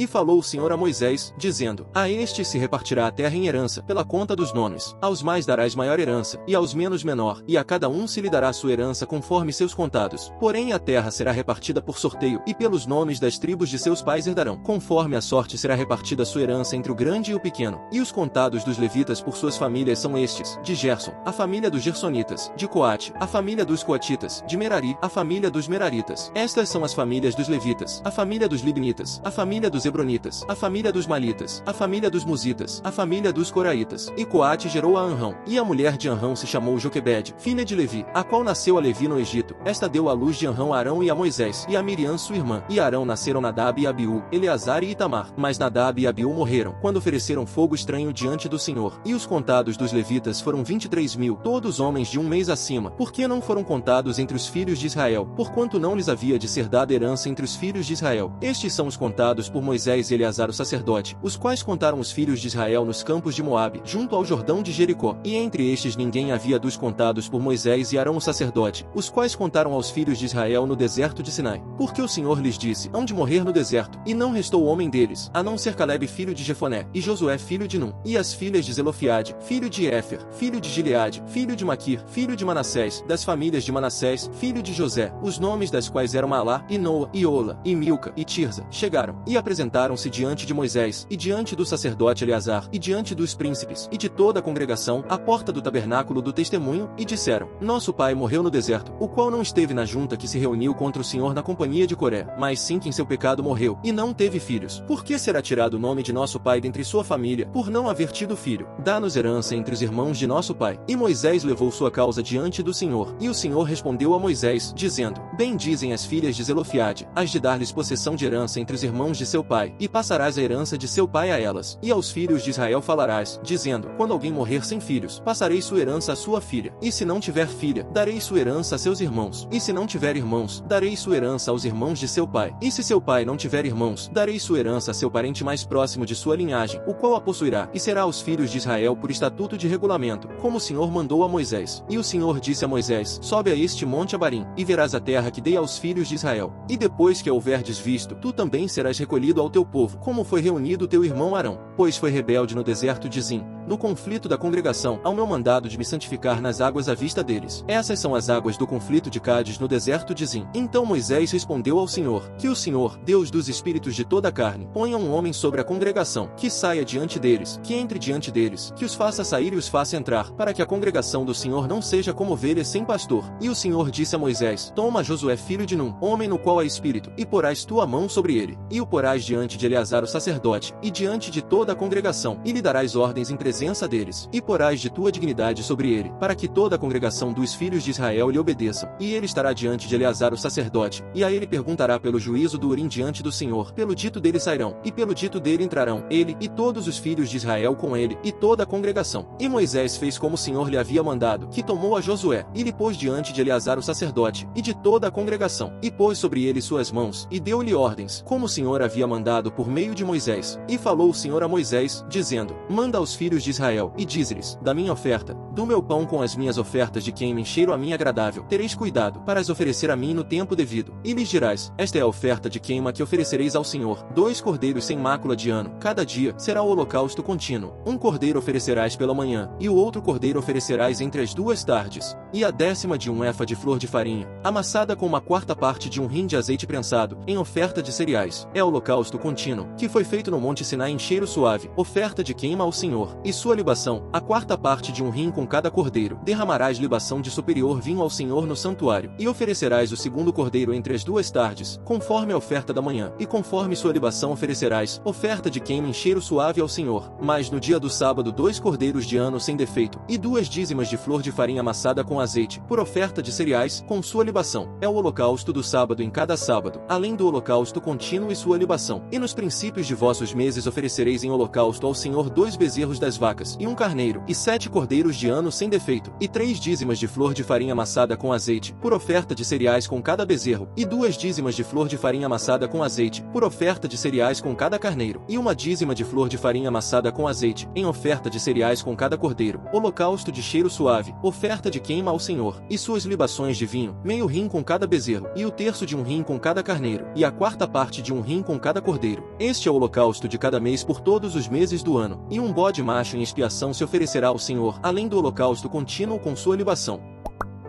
E falou o Senhor a Moisés, dizendo: A este se repartirá a terra em herança, pela conta dos nomes. Aos mais darás maior herança, e aos menos menor, e a cada um se lhe dará sua herança conforme seus contados. Porém a terra será repartida por sorteio, e pelos nomes das tribos de seus pais herdarão. Conforme a sorte será repartida a sua herança entre o grande e o pequeno. E os contados dos levitas por suas famílias são estes: de Gerson, a família dos gersonitas; de Coate, a família dos coatitas; de Merari, a família dos meraritas. Estas são as famílias dos levitas: a família dos libnitas, a família dos hebronitas, a família dos malitas, a família dos musitas, a família dos coraitas. E Coate gerou a Anrão. E a mulher de Anrão se chamou Joquebede, filha de Levi, a qual nasceu a Levi no Egito. Esta deu à luz de Anrão a Arão e a Moisés, e a Miriam sua irmã. E a Arão nasceram Nadab e Abiú, Eleazar e Itamar. Mas Nadab e Abiú morreram, quando ofereceram fogo estranho diante do Senhor. E os contados dos levitas foram 23.000, todos homens de um mês acima. Por que não foram contados entre os filhos de Israel? Porquanto não lhes havia de ser dada herança entre os filhos de Israel. Estes são os contados por Moisés e Eleazar o sacerdote, os quais contaram os filhos de Israel nos campos de Moabe, junto ao Jordão de Jericó. E entre estes ninguém havia dos contados por Moisés e Arão o sacerdote, os quais contaram aos filhos de Israel no deserto de Sinai. Porque o Senhor lhes disse: hão de morrer no deserto, e não restou homem deles, a não ser Calebe filho de Jefoné, e Josué filho de Num, e as filhas de Zelofiade, filho de Éfer, filho de Gileade, filho de Maquir, filho de Manassés, das famílias de Manassés, filho de José, os nomes das quais eram Malá, e Noa, e Ola, e Milca, e Tirza, chegaram, e apresentaram-se diante de Moisés, e diante do sacerdote Eleazar, e diante dos príncipes, e de toda a congregação, à porta do tabernáculo do testemunho, e disseram: nosso pai morreu no deserto, o qual não esteve na junta que se reuniu contra o Senhor na companhia de Coré, mas sim que em seu pecado morreu, e não teve filhos. Por que será tirado o nome de nosso pai dentre sua família, por não haver tido filho? Dá-nos herança entre os irmãos de nosso pai. E Moisés levou sua causa diante do Senhor. E o Senhor respondeu a Moisés, dizendo: bem dizem as filhas de Zelofiade, has de dar-lhes possessão de herança entre os irmãos de seu pai, e passarás a herança de seu pai a elas. E aos filhos de Israel falarás, dizendo: quando alguém morrer sem filhos, passarei sua herança à sua filha. E se não tiver filha, darei sua herança a seus irmãos. E se não tiver irmãos, darei sua herança aos irmãos de seu pai. E se seu pai não tiver irmãos, darei sua herança a seu parente mais próximo de sua linhagem, o qual a possuirá, e será aos filhos de Israel por estatuto de regulamento, como o Senhor mandou a Moisés. E o Senhor disse a Moisés: sobe a este monte Abarim, e verás a terra que dei aos filhos de Israel. E depois que a houverdes visto, tu também serás recolhido ao teu povo, como foi reunido teu irmão Arão, pois foi rebelde no deserto de Zim, no conflito da congregação, ao meu mandado de me santificar nas águas à vista deles. Essas são as águas do conflito de Cádiz no deserto de Zim. Então Moisés respondeu ao Senhor: que o Senhor, Deus dos espíritos de toda a carne, ponha um homem sobre a congregação, que saia diante deles, que entre diante deles, que os faça sair e os faça entrar, para que a congregação do Senhor não seja como ovelhas sem pastor. E o Senhor disse a Moisés: toma Josué filho de Num, homem no qual há espírito, e porás tua mão sobre ele, e o porás diante de Eleazar o sacerdote, e diante de toda a congregação, e lhe darás ordens em presença deles, e porás de tua dignidade sobre ele, para que toda a congregação dos filhos de Israel lhe obedeçam. E ele estará diante de Eleazar o sacerdote, e a ele perguntará pelo juízo do Urim diante do Senhor. Pelo dito dele sairão, e pelo dito dele entrarão, ele, e todos os filhos de Israel com ele, e toda a congregação. E Moisés fez como o Senhor lhe havia mandado, que tomou a Josué, e lhe pôs diante de Eleazar o sacerdote, e de toda a congregação, e pôs sobre ele suas mãos, e deu-lhe ordens, como o Senhor havia mandado por meio de Moisés. E falou o Senhor a Moisés, dizendo: manda aos filhos de Israel, e dize-lhes: da minha oferta, do meu pão com as minhas ofertas de queima em cheiro a mim agradável, tereis cuidado, para as oferecer a mim no tempo devido. E lhes dirás: esta é a oferta de queima que oferecereis ao Senhor: 2 cordeiros sem mácula de ano, cada dia, será o holocausto contínuo. Um cordeiro oferecerás pela manhã, e o outro cordeiro oferecerás entre as 2 tardes. E a 10ª de um efa de flor de farinha, amassada com 1/4 parte de um rim de azeite prensado, em oferta de cereais. É o holocausto contínuo, que foi feito no monte Sinai em cheiro suave, oferta de queima ao Senhor. E sua libação, a 4ª parte de um rim com cada cordeiro. Derramarás libação de superior vinho ao Senhor no santuário. E oferecerás o 2º cordeiro entre as 2 tardes, conforme a oferta da manhã. E conforme sua libação oferecerás, oferta de queima em cheiro suave ao Senhor. Mas no dia do sábado 2 cordeiros de ano sem defeito, e 2 dízimas de flor de farinha amassada com azeite, por oferta de cereais, com sua libação. É o holocausto do sábado em cada sábado, além do holocausto contínuo e sua libação. E nos princípios de vossos meses oferecereis em holocausto ao Senhor 2 bezerros das vacas, e um carneiro, e 7 cordeiros de ano sem defeito, e 3 dízimas de flor de farinha amassada com azeite, por oferta de cereais com cada bezerro, e 2 dízimas de flor de farinha amassada com azeite, por oferta de cereais com cada carneiro, e 1 dízima de flor de farinha amassada com azeite, em oferta de cereais com cada cordeiro. Holocausto de cheiro suave, oferta de queima ao Senhor, e suas libações de vinho, meio rim com cada bezerro, e o terço de um rim com cada carneiro, e a 4ª parte de um rim com cada cordeiro. cordeiro. Este é o holocausto de cada mês por todos os meses do ano, e um bode macho em expiação se oferecerá ao Senhor, além do holocausto contínuo com sua libação.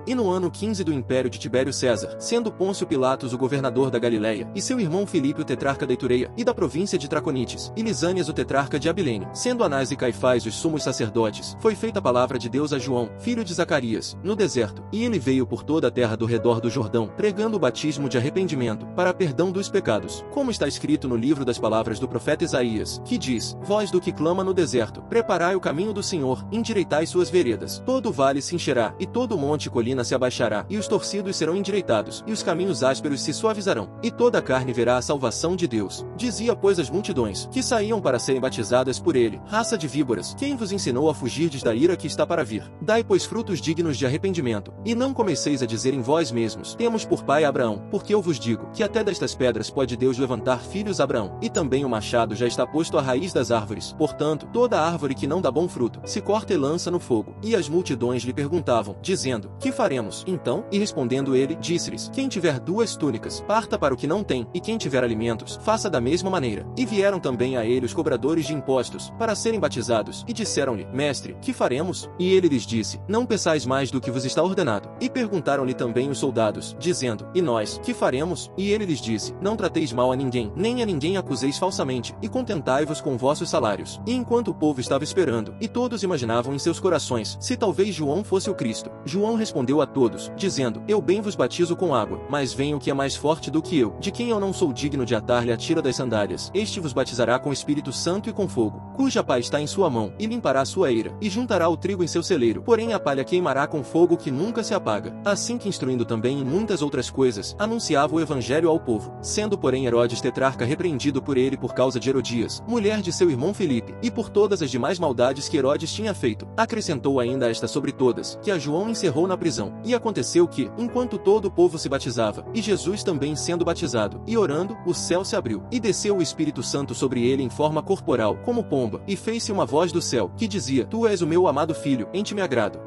E no ano 15 do império de Tibério César, sendo Pôncio Pilatos o governador da Galiléia, e seu irmão Filipe o tetrarca da Itureia, e da província de Traconites, e Lisânias o tetrarca de Abilene, sendo Anás e Caifás os sumos sacerdotes, foi feita a palavra de Deus a João, filho de Zacarias, no deserto, e ele veio por toda a terra do redor do Jordão, pregando o batismo de arrependimento, para perdão dos pecados, como está escrito no livro das palavras do profeta Isaías, que diz: Voz do que clama no deserto, preparai o caminho do Senhor, endireitai suas veredas. Todo vale se encherá, e todo monte e colina se abaixará, e os torcidos serão endireitados, e os caminhos ásperos se suavizarão, e toda a carne verá a salvação de Deus. Dizia, pois, as multidões, que saíam para serem batizadas por ele: Raça de víboras, quem vos ensinou a fugirdes da ira que está para vir? Dai, pois, frutos dignos de arrependimento, e não comeceis a dizer em vós mesmos: Temos por pai Abraão, porque eu vos digo, que até destas pedras pode Deus levantar filhos a Abraão, e também o machado já está posto à raiz das árvores. Portanto, toda árvore que não dá bom fruto, se corta e lança no fogo. E as multidões lhe perguntavam, dizendo: Que faremos? Então, e respondendo ele, disse-lhes: Quem tiver 2 túnicas, parta para o que não tem, e quem tiver alimentos, faça da mesma maneira. E vieram também a ele os cobradores de impostos, para serem batizados, e disseram-lhe: Mestre, que faremos? E ele lhes disse: Não peçais mais do que vos está ordenado. E perguntaram-lhe também os soldados, dizendo: E nós, que faremos? E ele lhes disse: Não trateis mal a ninguém, nem a ninguém acuseis falsamente, e contentai-vos com vossos salários. E enquanto o povo estava esperando, e todos imaginavam em seus corações, se talvez João fosse o Cristo, João respondeu a todos, dizendo: Eu bem vos batizo com água, mas vem o que é mais forte do que eu, de quem eu não sou digno de atar-lhe a tira das sandálias. Este vos batizará com o Espírito Santo e com fogo, cuja pá está em sua mão, e limpará sua eira, e juntará o trigo em seu celeiro, porém a palha queimará com fogo que nunca se apaga. Assim que, instruindo também em muitas outras coisas, anunciava o evangelho ao povo. Sendo porém Herodes tetrarca repreendido por ele por causa de Herodias, mulher de seu irmão Filipe, e por todas as demais maldades que Herodes tinha feito, acrescentou ainda esta sobre todas, que a João encerrou na prisão. E aconteceu que, enquanto todo o povo se batizava, e Jesus também sendo batizado, e orando, o céu se abriu, e desceu o Espírito Santo sobre ele em forma corporal, como pomba, e fez-se uma voz do céu, que dizia: Tu és o meu amado filho, em ti me agrado.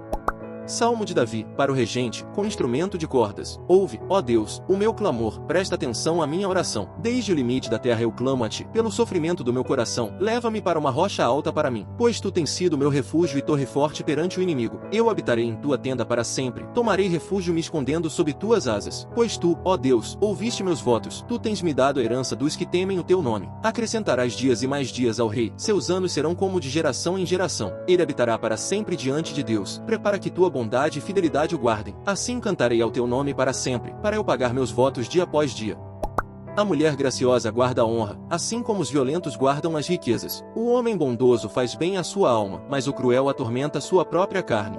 Salmo de Davi, para o regente, com instrumento de cordas. Ouve, ó Deus, o meu clamor, presta atenção à minha oração. Desde o limite da terra eu clamo a ti, pelo sofrimento do meu coração, leva-me para uma rocha alta para mim, pois tu tens sido meu refúgio e torre forte perante o inimigo. Eu habitarei em tua tenda para sempre, tomarei refúgio me escondendo sob tuas asas. Pois tu, ó Deus, ouviste meus votos, tu tens me dado a herança dos que temem o teu nome. Acrescentarás dias e mais dias ao rei, seus anos serão como de geração em geração. Ele habitará para sempre diante de Deus. Prepara que tua bondade e fidelidade o guardem. Assim cantarei ao teu nome para sempre, para eu pagar meus votos dia após dia. A mulher graciosa guarda a honra, assim como os violentos guardam as riquezas. O homem bondoso faz bem à sua alma, mas o cruel atormenta sua própria carne.